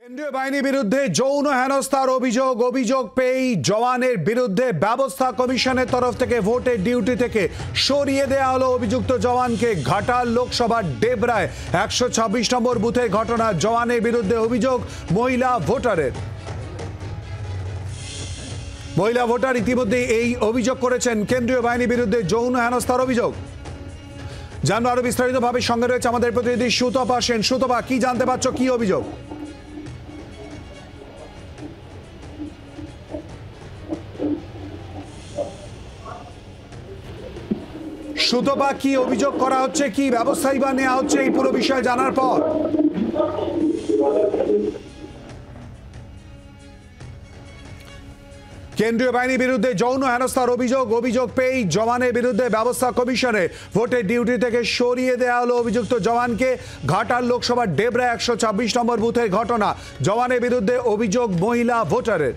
কেন্দ্রীয় বাহিনীর বিরুদ্ধে যৌন হেনস্থার অভিযোগ পেয়েই জওয়ানের বিরুদ্ধে ব্যবস্থা কমিশনের তরফ থেকে ভোটের ডিউটি থেকে সরিয়ে দেওয়া হলো অভিযুক্ত জওয়ানকে। ঘাটাল লোকসভার ডেবরায় 126 নম্বর বুথের ঘটনা। জওয়ানের বিরুদ্ধে অভিযোগ মহিলা ভোটার ইতিমধ্যে এই অভিযোগ করেছেন কেন্দ্রীয় বাহিনীর বিরুদ্ধে যৌন হেনস্থার অভিযোগ। জানবো আরো বিস্তারিতভাবে, সঙ্গে রয়েছে আমাদের প্রতিনিধি সুতপা সেন। সুতপা, কি জানতে পারছো, কি অভিযোগ? সুতপা, কি অভিযোগ করা হচ্ছে, কি ব্যবস্থাই বা নেওয়া হচ্ছে এই পুরো বিষয় জানার পর? কেন্দ্রীয় বাহিনীর বিরুদ্ধে যৌন হেনস্থার অভিযোগ পেয়েই জওয়ানের বিরুদ্ধে ব্যবস্থা কমিশনে ভোটের ডিউটি থেকে সরিয়ে দেওয়া হলো অভিযুক্ত জওয়ানকে। ঘাটাল লোকসভার ডেবরা 126 নম্বর বুথের ঘটনা। জওয়ানের বিরুদ্ধে অভিযোগ মহিলা ভোটারের।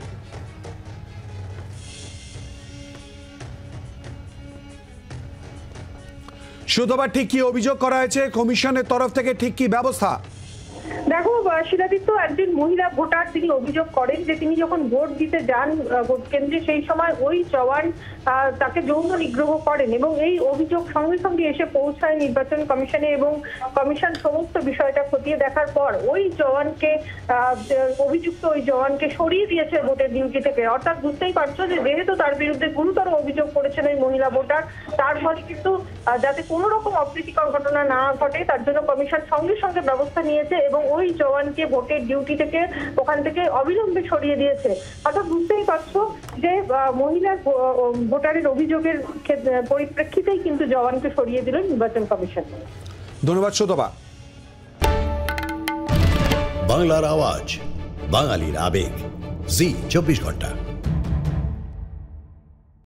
সুতপা, ঠিক কি অভিযোগ করা হয়েছে কমিশনের তরফ থেকে, ঠিক কি ব্যবস্থা? দেখো শিলাদিত্য, একজন মহিলা ভোটার তিনি অভিযোগ করেন যে তিনি যখন ভোট দিতে যান ভোট কেন্দ্রে, সেই সময় ওই জওয়ান তাকে যৌন নিগ্রহ করেন এবং এই অভিযোগ সঙ্গে সঙ্গে এসে পৌঁছায় নির্বাচন কমিশনে এবং কমিশন সমস্ত বিষয়টা খতিয়ে দেখার পর ওই জওয়ানকে অভিযুক্ত ওই জওয়ানকে সরিয়ে দিয়েছে ভোটের ডিউটি থেকে। অর্থাৎ বুঝতেই পারছো যে যেহেতু তার বিরুদ্ধে গুরুতর অভিযোগ করেছেন ওই মহিলা ভোটার, তার ফলে কিন্তু যাতে কোনো রকম অপ্রীতিকর ঘটনা না ঘটে তার জন্য কমিশন সঙ্গে সঙ্গে ব্যবস্থা নিয়েছে এবং ওই জওয়ানকে ভোটের ডিউটি থেকে ওখান থেকে অবিলম্বে সরিয়ে দিয়েছে। অর্থাৎ বুঝতেই পারছো যে মহিলা ভোটারের অভিযোগের পরিপ্রেক্ষিতেই কিন্তু জওয়ানকে সরিয়ে দিল নির্বাচন কমিশন। ধন্যবাদ সুতপা। বাংলার আওয়াজ, বাঙালির আবেগ, জি 24 ঘন্টা।